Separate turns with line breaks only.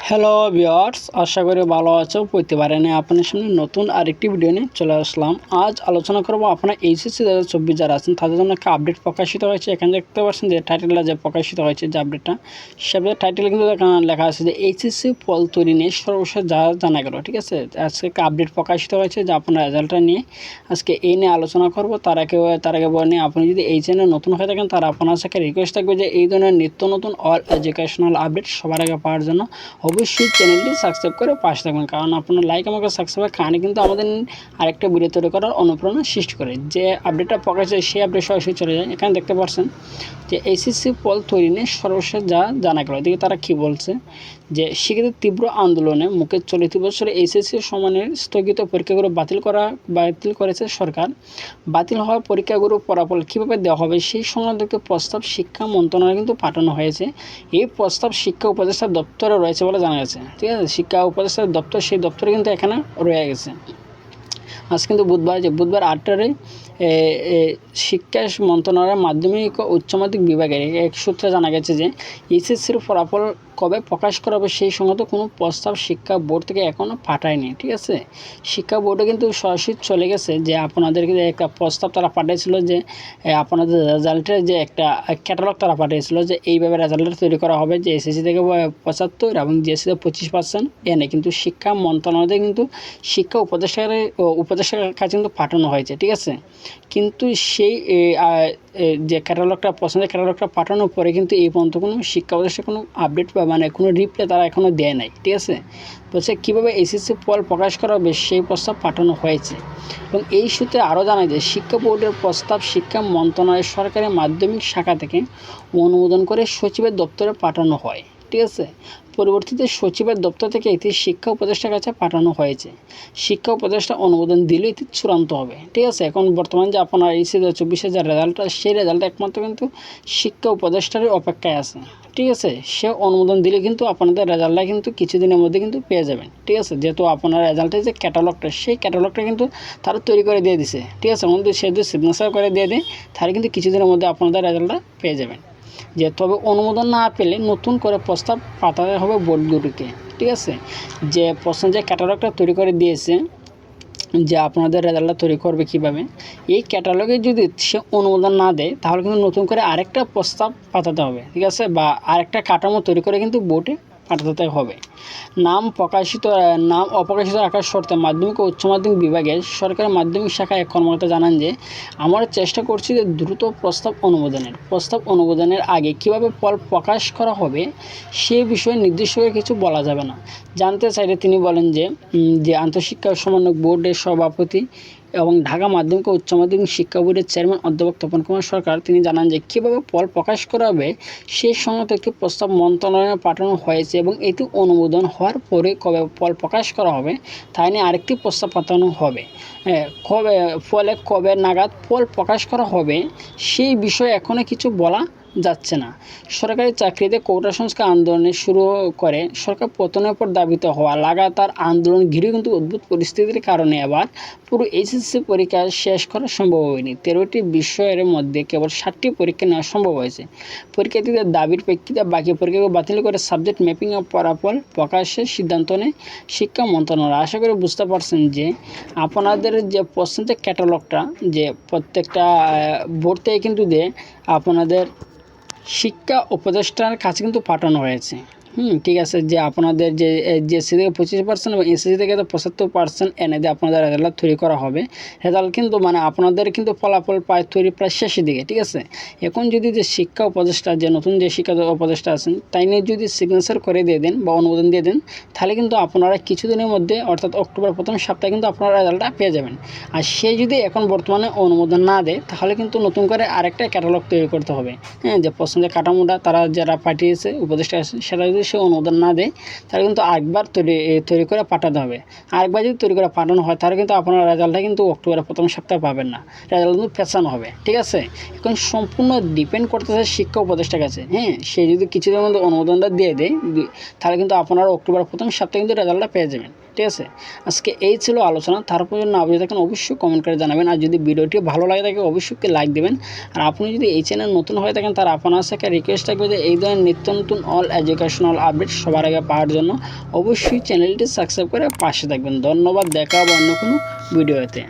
Hello viewers, আশা করি ভালো আছো। প্রতিবারে নিয়ে আপনার সামনে নতুন আরেকটি ভিডিও নিয়ে চলে আসলাম। আজ আলোচনা করব আপনার এইচএসসি 2024 যারা আছেন তাদের জন্য একটা আপডেট প্রকাশিত হয়েছে। এখানে দেখতে পাচ্ছেন যে টাইটেলটা যে প্রকাশিত হয়েছে, যে আপডেটটা, সেটা টাইটেল কিন্তু লেখা আছে যে এইচএসসি ফল তৈরি নিয়ে সর্বশেষ যা জানা গেল। ঠিক আছে, আজকে একটা আপডেট প্রকাশিত হয়েছে যে আপনার রেজাল্টটা নিয়ে আজকে এই নিয়ে আলোচনা করব। তার আগে বলে আপনি যদি এই চ্যানেলে নতুন হয়ে থাকেন তারা আপনার সাথে রিকোয়েস্ট থাকবে যে এই ধরনের নিত্য নতুন অল এডুকেশনাল আপডেট সবার আগে পাওয়ার জন্য অবশ্যই চ্যানেলটি সাবস্ক্রাইব করে পাশে থাকবেন, কারণ আপনার লাইক আমাকে সাবস্ক্রাইব কারণে কিন্তু আমাদের আরেকটা ভিডিও তৈরি করার অনুপ্রেরণা সৃষ্টি করে। যে আপডেটটা প্রকাশ হয় সেই আপডেট সরাসরি চলে যায়। এখানে দেখতে পাচ্ছেন যে এইচএসসি ফল তৈরি নিয়ে সর্বশেষ যা জানা গেল। এদিকে তারা কী বলছে যে শিক্ষার্থীদের তীব্র আন্দোলনে মুখে চলতি বছরে এইচএসসি সমানের স্থগিত পরীক্ষাগুলো বাতিল করেছে সরকার। বাতিল হওয়া পরীক্ষাগুলোর ফলাফল কীভাবে দেওয়া হবে সেই সংক্রান্ত একটি প্রস্তাব শিক্ষা মন্ত্রণালয়ে কিন্তু পাঠানো হয়েছে। এই প্রস্তাব শিক্ষা উপদেষ্টা দপ্তরে রয়েছে বলে জানা গেছে। ঠিক আছে, শিক্ষা উপদেষ্টার দপ্তর, সেই দপ্তরে কিন্তু এখানে রয়ে গেছে। আজ কিন্তু বুধবার 8টায় শিক্ষা মন্ত্রণালয়ের মাধ্যমিক ও উচ্চ মাধ্যমিক বিভাগের এক সূত্রে জানা গেছে যে এইচএসসির ফলাফল কবে প্রকাশ করা হবে সেই সংক্রান্ত কোনো প্রস্তাব শিক্ষা বোর্ড থেকে এখনও পাঠায়নি। ঠিক আছে, শিক্ষা বোর্ডে কিন্তু সরাসরি চলে গেছে যে আপনাদেরকে একটা প্রস্তাব তারা পাঠিয়েছিল যে আপনাদের রেজাল্টের যে একটা ক্যাটালগ তারা পাঠিয়েছিল যে এইভাবে রেজাল্টটা তৈরি করা হবে, যে এসএসসি থেকে 75 এবং জিএসসিতে 25% এনে কিন্তু শিক্ষা মন্ত্রণালয়ে কিন্তু শিক্ষা উপদেষ্টার কাছে কিন্তু পাঠানো হয়েছে। ঠিক আছে, কিন্তু সেই যে পছন্দের ক্যাটালগটা পাঠানোর পরে কিন্তু এই পর্যন্ত কোনো শিক্ষা উপদেষ্টা কোনো আপডেট বা কোনো রিপ্লাই তারা এখনও দেয় নাই। ঠিক আছে, বলছে কীভাবে এইচএসসি ফল প্রকাশ করা হবে সেই প্রস্তাব পাঠানো হয়েছে। এবং এই সূত্রে আরও জানা যায় শিক্ষা বোর্ডের প্রস্তাব শিক্ষা মন্ত্রণালয়ের সরকারি মাধ্যমিক শাখা থেকে অনুমোদন করে সচিবের দপ্তরে পাঠানো হয়। ঠিক আছে, পরবর্তীতে সচিবের দপ্তর থেকে এটি শিক্ষা উপদেষ্টার কাছে পাঠানো হয়েছে। শিক্ষা উপদেষ্টা অনুমোদন দিলে এটি চূড়ান্ত হবে। ঠিক আছে, এখন বর্তমান যে আপনার এইচএসসি 2024 যে রেজাল্টটা, সেই রেজাল্টটা একমাত্র কিন্তু শিক্ষা উপদেষ্টারই অপেক্ষায় আছে। ঠিক আছে, সে অনুমোদন দিলে কিন্তু আপনাদের রেজাল্টটা কিন্তু কিছুদিনের মধ্যে কিন্তু পেয়ে যাবেন। ঠিক আছে, যেহেতু আপনার রেজাল্টের যে ক্যাটালগটা, সেই ক্যাটালগটা কিন্তু তারা তৈরি করে দিয়ে দিছে। ঠিক আছে, আমাদের সে যদি সিগনেচার করে দিয়ে দেয় তাহলে কিন্তু কিছুদিনের মধ্যে আপনাদের রেজাল্টটা পেয়ে যাবেন। যে তবে অনুমোদন না পেলে নতুন করে প্রস্তাব পাঠাতে হবে বোর্ডগুলিকে। ঠিক আছে, যে যে ক্যাটালগটা তৈরি করে দিয়েছে যে আপনাদের রেজাল্টটা তৈরি করবে কীভাবে, এই ক্যাটালগে যদি সে অনুমোদন না দেয় তাহলে কিন্তু নতুন করে আরেকটা প্রস্তাব পাঠাতে হবে। ঠিক আছে, বা আরেকটা কাঠামো তৈরি করে কিন্তু বোর্ডে পাঠাতে হবে। নাম অপ্রকাশিত রাখার শর্তে মাধ্যমিক ও উচ্চ মাধ্যমিক বিভাগের সরকারি মাধ্যমিক শাখায় এক কর্মকর্তা জানান যে আমরা চেষ্টা করছি যে দ্রুত প্রস্তাব অনুমোদনের আগে কিভাবে ফল প্রকাশ করা হবে সে বিষয়ে নির্দিষ্ট করে কিছু বলা যাবে না। জানতে চাইলে তিনি বলেন যে আন্তঃশিক্ষা সমন্বয় বোর্ডের সভাপতি এবং ঢাকা মাধ্যমিক ও উচ্চ মাধ্যমিক শিক্ষা বোর্ডের চেয়ারম্যান অধ্যাপক তপন কুমার সরকার তিনি জানান যে কীভাবে ফল প্রকাশ করা হবে সেই সংক্রান্ত একটি প্রস্তাব মন্ত্রণালয়ে পাঠানো হয়েছে এবং এটি অনুমোদন হওয়ার পরে কবে ফল প্রকাশ করা হবে তাই নিয়ে আরেকটি প্রস্তাব পাঠানো হবে। কবে নাগাদ ফল প্রকাশ করা হবে সেই বিষয়ে এখনও কিছু বলা যাচ্ছে না। সরকারি চাকরিতে কোটা সংস্কার আন্দোলনে শুরু করে সরকার পতনের পর দাবিত হওয়া লাগাতার আন্দোলন ঘিরে কিন্তু অদ্ভুত পরিস্থিতির কারণে এবার পুরো এইচএসসি পরীক্ষা শেষ করা সম্ভব হয়নি। 13টি বিষয়ের মধ্যে কেবল 7টি পরীক্ষা নেওয়া সম্ভব হয়েছে। পরীক্ষার্থীদের দাবির প্রেক্ষিতে বাকি পরীক্ষাকে বাতিল করে সাবজেক্ট ম্যাপিং ও ফলাফল প্রকাশের সিদ্ধান্ত নেয় শিক্ষা মন্ত্রণালয়। আশা করি বুঝতে পারছেন যে আপনাদের যে প্রশ্নের ক্যাটালগটা যে প্রত্যেকটা বোর্ড থেকে কিন্তু আপনাদের শিক্ষা উপদেষ্টার কাছে কিন্তু পাঠানো হয়েছে। ঠিক আছে, যে আপনাদের যে জিএসসি থেকে 25% এবং এসএসসি থেকে 75% এনে দিয়ে আপনাদের রেজাল্ট তৈরি করা হবে। রেজাল্ট কিন্তু আপনাদের কিন্তু ফলাফল প্রায় শেষের দিকে। ঠিক আছে, এখন যদি যে শিক্ষা উপদেষ্টা যে নতুন যে শিক্ষা উপদেষ্টা আছেন তাই নিয়ে যদি সিগনেচার করে দিয়ে দেন বা অনুমোদন দিয়ে দেন তাহলে কিন্তু আপনারা কিছুদিনের মধ্যে অর্থাৎ অক্টোবর প্রথম সপ্তাহে কিন্তু আপনারা রেজাল্টটা পেয়ে যাবেন। আর সে যদি এখন বর্তমানে অনুমোদন না দেয় তাহলে কিন্তু নতুন করে আরেকটা ক্যাটালগ তৈরি করতে হবে। যে পছন্দের কাঠামোটা তারা যারা পাঠিয়েছে উপদেষ্টা আছে সেটা যদি সে অনুমোদন না দেয় তাহলে কিন্তু আরেকবার তৈরি করে পাঠাতে হবে। আরেকবার যদি তৈরি করে পাঠানো হয় তাহলে কিন্তু আপনার রেজাল্টটা কিন্তু অক্টোবরের প্রথম সপ্তাহে পাবেন না, রেজাল্ট কিন্তু পেছানো হবে। ঠিক আছে, এখন সম্পূর্ণ ডিপেন্ড করতেছে শিক্ষা উপদেষ্টার কাছে। সে যদি কিছুদিনের মধ্যে অনুমোদনটা দিয়ে দেয় তাহলে কিন্তু আপনারা অক্টোবরের প্রথম সপ্তাহে কিন্তু রেজাল্টটা পেয়ে যাবেন। ঠিক আছে, আজকে এই ছিল আলোচনা। তারপর জন্য আপনি দেখেন অবশ্যই কমেন্ট করে জানাবেন। আর যদি ভিডিওটি ভালো লাগে থাকে অবশ্যই লাইক দেবেন। আর আপনি যদি এই চ্যানেল নতুন হয়ে থাকেন তার আপনার সাথে রিকোয়েস্ট থাকবে যে এই ধরনের নিত্য নতুন অল এডুকেশনাল আপডেট সবার আগে পাওয়ার জন্য অবশ্যই চ্যানেলটি সাবস্ক্রাইব করে পাশে থাকবেন। ধন্যবাদ, দেখা হবে অন্য কোনো ভিডিওতে।